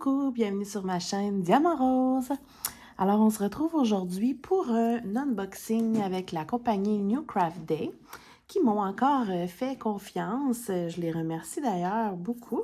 Coucou, bienvenue sur ma chaîne Diamant Rose. Alors, on se retrouve aujourd'hui pour un unboxing avec la compagnie New Craft Day qui m'ont encore fait confiance. Je les remercie d'ailleurs beaucoup.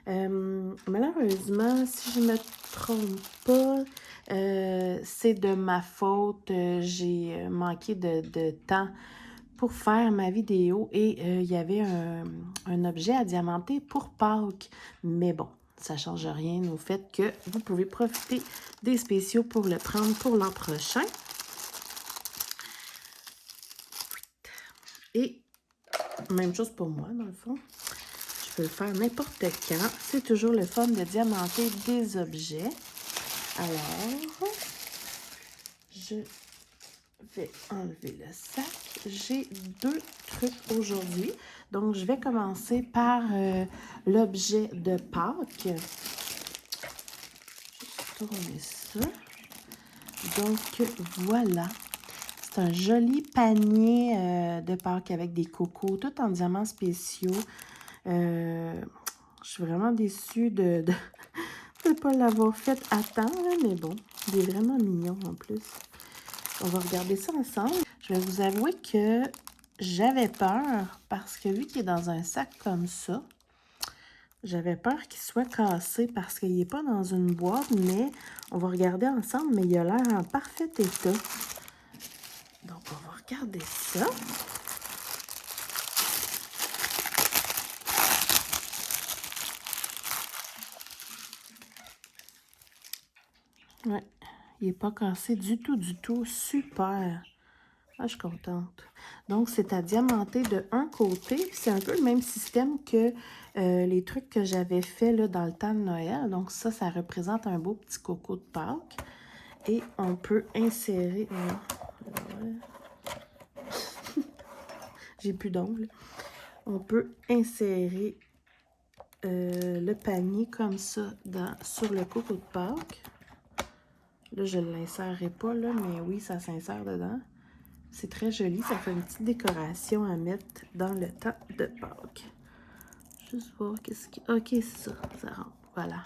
Malheureusement, si je ne me trompe pas, c'est de ma faute. J'ai manqué de temps pour faire ma vidéo et il y avait un objet à diamanter pour Pâques. Mais bon, ça ne change rien au fait que vous pouvez profiter des spéciaux pour le prendre pour l'an prochain. Et même chose pour moi, dans le fond. Je peux le faire n'importe quand. C'est toujours le fun de diamanter des objets. Alors, je vais enlever le sac. J'ai deux trucs aujourd'hui. Donc, je vais commencer par l'objet de Pâques. Juste tourner ça. Donc, voilà. C'est un joli panier de Pâques avec des cocos, tout en diamants spéciaux. Je suis vraiment déçue de ne pas l'avoir fait à temps, là, mais bon, il est vraiment mignon en plus. On va regarder ça ensemble. Je vais vous avouer que j'avais peur parce que vu qu'il est dans un sac comme ça, j'avais peur qu'il soit cassé parce qu'il n'est pas dans une boîte, mais on va regarder ensemble, mais il a l'air en parfait état. Donc, on va regarder ça. Ouais, il n'est pas cassé du tout. Super. Ah, je suis contente. Donc, c'est à diamanter de un côté. C'est un peu le même système que les trucs que j'avais fait là, dans le temps de Noël. Donc, ça représente un beau petit coco de Pâques. Et on peut insérer... J'ai plus d'ongles. On peut insérer le panier comme ça sur le coco de Pâques. Là, je ne l'insérerai pas, là, mais oui, ça s'insère dedans. C'est très joli. Ça fait une petite décoration à mettre dans le temps de Pâques. Juste voir qu'est-ce qui... Ok, c'est ça. Ça rentre. Voilà.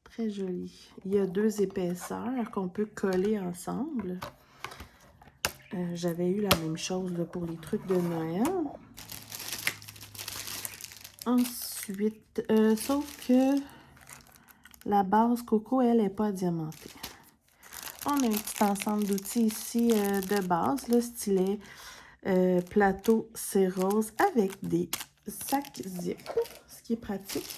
Très joli. Il y a deux épaisseurs qu'on peut coller ensemble. J'avais eu la même chose là, pour les trucs de Noël. Ensuite, sauf que la base coco, elle n'est pas diamantée. On a un petit ensemble d'outils ici de base, le stylet, plateau rose avec des sacs zip, ce qui est pratique.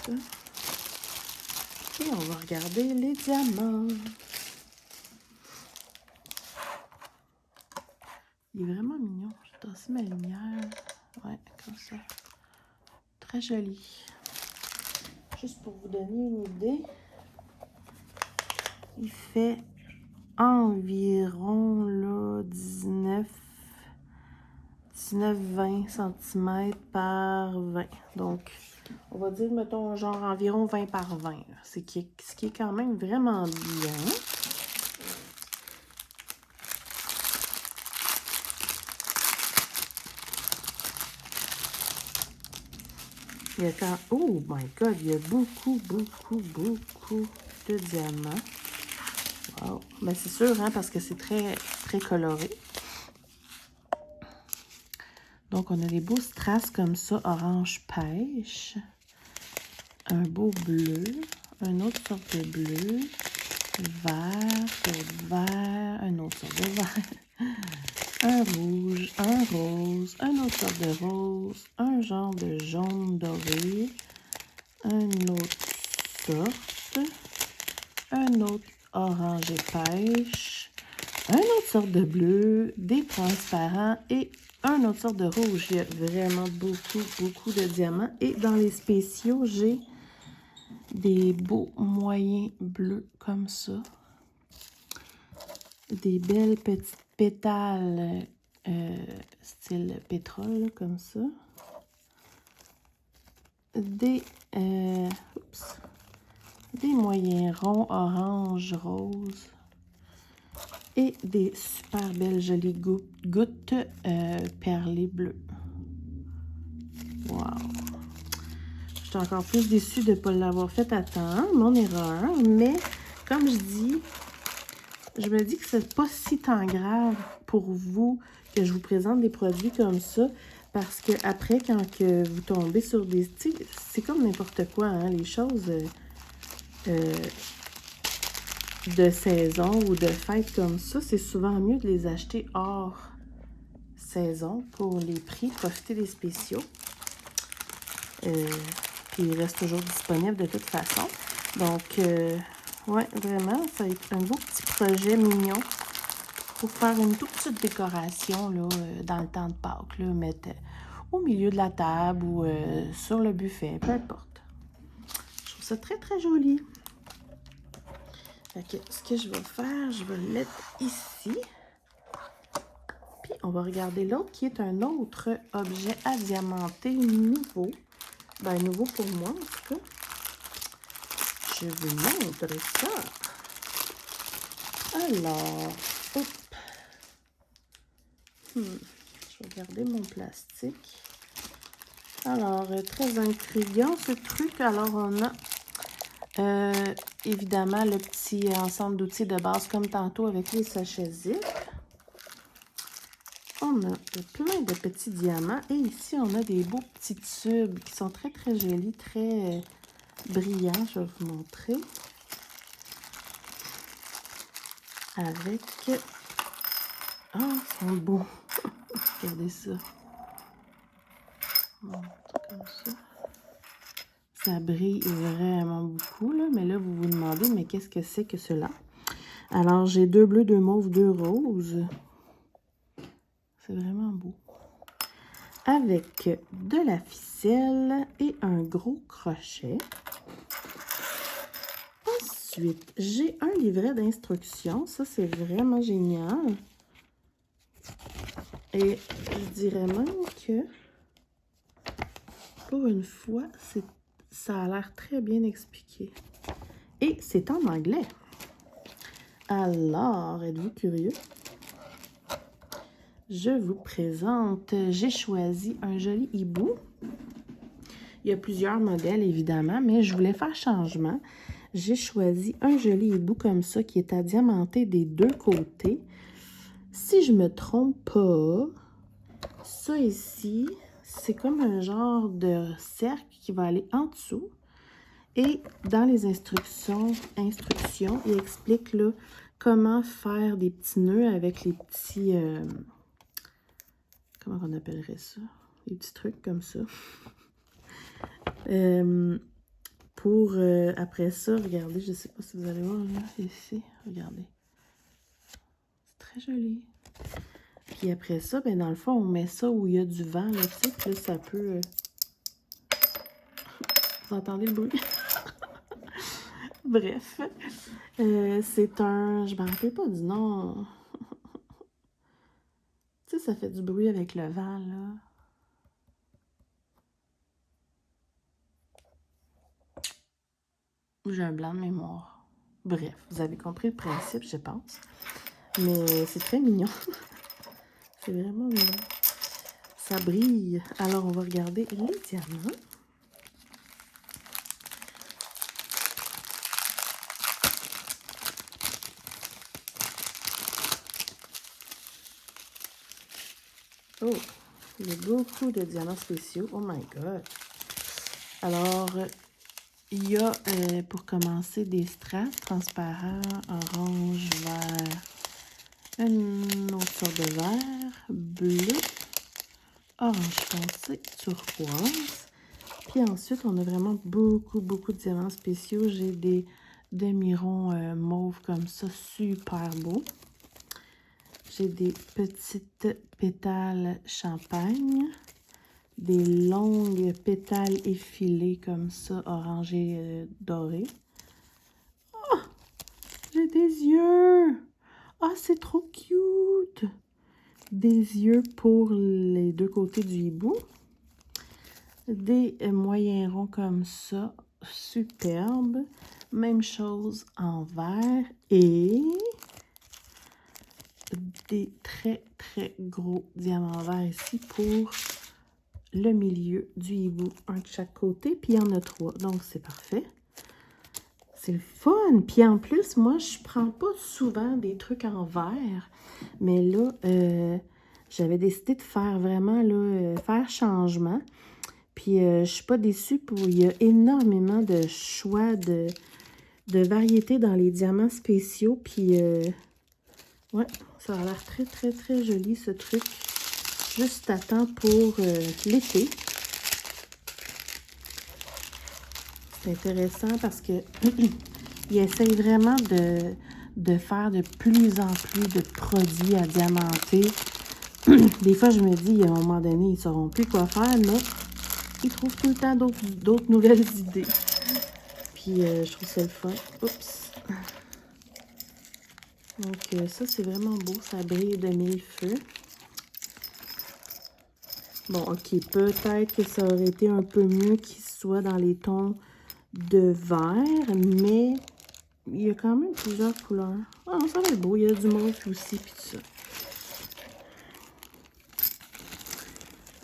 Comme ça. Et on va regarder les diamants. Il est vraiment mignon. Je vais tasser ma lumière. Ouais, comme ça. Très joli. Juste pour vous donner une idée, il fait environ là, 19-20 cm par 20. Donc, on va dire, mettons, genre environ 20 par 20. Ce qui est quand même vraiment bien. Il y a quand... Oh my God, il y a beaucoup de diamants. Wow. Mais c'est sûr, hein, parce que c'est très coloré. Donc, on a des beaux strass comme ça, orange pêche. Un beau bleu. Un autre sorte de bleu. Vert, un autre sorte de vert. Un rouge, un rose, un autre sorte de rose. Un genre de jaune doré. Un autre sorte. Un autre orange et pêche. Un autre sorte de bleu. Des transparents et un autre sorte de rouge. Il y a vraiment beaucoup de diamants. Et dans les spéciaux, j'ai des beaux moyens bleus comme ça. Des belles petites pétales style pétrole, là, comme ça. Des moyens ronds orange rose. Et des super belles jolies gouttes perlées bleues. Wow! Je suis encore plus déçue de ne pas l'avoir fait à temps, mon erreur. Mais, comme je dis, je me dis que c'est pas si tant grave pour vous que je vous présente des produits comme ça. Parce que après, quand que vous tombez sur des... C'est comme n'importe quoi, hein, les choses de saison ou de fête comme ça, c'est souvent mieux de les acheter hors saison pour les prix, profiter des spéciaux. Puis ils restent toujours disponibles de toute façon. Donc, ouais, vraiment, ça va être un beau petit projet mignon pour faire une toute petite décoration là, dans le temps de Pâques. Là, mettre au milieu de la table ou sur le buffet, peu importe. Je trouve ça très, très joli. Fait que, ce que je vais faire, je vais le mettre ici. Puis, on va regarder l'autre qui est un autre objet adiamanté nouveau. Ben, nouveau pour moi, en tout cas. Je vous montre ça. Alors, hop. Je vais garder mon plastique. Alors, très intriguant ce truc. Alors, on a évidemment le petit ensemble d'outils de base comme tantôt avec les sachets zip. On a plein de petits diamants. Et ici, on a des beaux petits tubes qui sont très, très jolis, très brillants. Je vais vous montrer. Avec... Ah, ils sont beaux. Regardez ça. Comme ça. Ça brille vraiment beaucoup, là. Mais là, vous vous demandez, mais qu'est-ce que c'est que cela? Alors, j'ai 2 bleus, 2 mauves, 2 roses. C'est vraiment beau. Avec de la ficelle et un gros crochet. Ensuite, j'ai un livret d'instructions. Ça, c'est vraiment génial. Et je dirais même que, pour une fois, ça a l'air très bien expliqué. Et c'est en anglais. Alors, êtes-vous curieux? Je vous présente, j'ai choisi un joli hibou. Il y a plusieurs modèles, évidemment, mais je voulais faire changement. J'ai choisi un joli hibou comme ça qui est adiamanté des deux côtés. Si je me trompe pas, ça ici, c'est comme un genre de cercle qui va aller en dessous. Et dans les instructions, il explique là, comment faire des petits nœuds avec les petits... comment on appellerait ça? Des petits trucs comme ça. Pour, après ça, regardez, je ne sais pas si vous allez voir, là, ici, regardez. C'est très joli. Puis après ça, ben dans le fond, on met ça où il y a du vent, là, tu sais, puis là, ça peut... Vous entendez le bruit? Bref, c'est un... Je ne me rappelle pas du nom. Tu sais, ça fait du bruit avec le vent, là. J'ai un blanc de mémoire. Bref, vous avez compris le principe, je pense. Mais c'est très mignon. C'est vraiment mignon. Ça brille. Alors, on va regarder les diamants. Oh, il y a beaucoup de diamants spéciaux. Oh my God. Alors, il y a, pour commencer, des strass transparents, orange, vert, une autre sorte de vert, bleu, orange foncé, turquoise. Puis ensuite, on a vraiment beaucoup de diamants spéciaux. J'ai des demi-ronds mauves comme ça, super beaux. J'ai des petites pétales champagne, des longues pétales effilées comme ça, orangé doré. Oh, j'ai des yeux! Ah, c'est trop cute! Des yeux pour les deux côtés du hibou. Des moyens ronds comme ça, superbe. Même chose en vert et des très gros diamants verts ici pour le milieu du hibou, un de chaque côté, puis il y en a 3, donc c'est parfait. C'est le fun! Puis en plus, moi, je prends pas souvent des trucs en verre, mais là, j'avais décidé de faire vraiment, là, faire changement. Puis je suis pas déçue, il y a énormément de choix de variétés dans les diamants spéciaux, puis ouais, ça a l'air très, très, très joli, ce truc. Juste à temps pour l'été. C'est intéressant parce que il essaye vraiment de faire de plus en plus de produits à diamanter. Des fois, je me dis, à un moment donné, ils ne sauront plus quoi faire, mais ils trouvent tout le temps d'autres nouvelles idées. Puis, je trouve ça le fun. Oups! Donc, ça, c'est vraiment beau. Ça brille de mille feux. Bon, ok, peut-être que ça aurait été un peu mieux qu'il soit dans les tons de vert, mais il y a quand même plusieurs couleurs. Ah, ça va être beau. Il y a du mauve aussi, puis tout ça.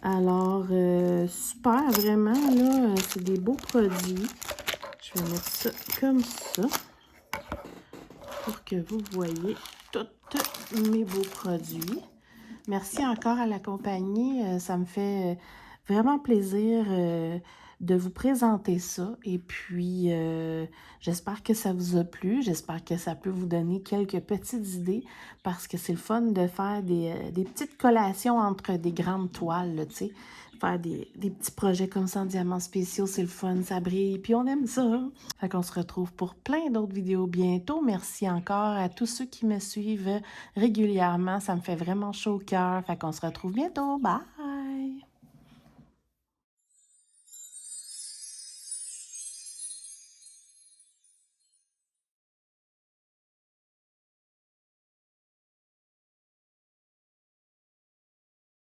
Alors, super, vraiment, là, c'est des beaux produits. Je vais mettre ça comme ça pour que vous voyez tous mes beaux produits. Merci encore à la compagnie. Ça me fait vraiment plaisir de vous présenter ça. Et puis, j'espère que ça vous a plu. J'espère que ça peut vous donner quelques petites idées parce que c'est le fun de faire des petites collations entre des grandes toiles, là, tu sais. Faire des petits projets comme ça en diamants spéciaux, c'est le fun, ça brille, puis on aime ça. Fait qu'on se retrouve pour plein d'autres vidéos bientôt. Merci encore à tous ceux qui me suivent régulièrement. Ça me fait vraiment chaud au cœur. Fait qu'on se retrouve bientôt. Bye!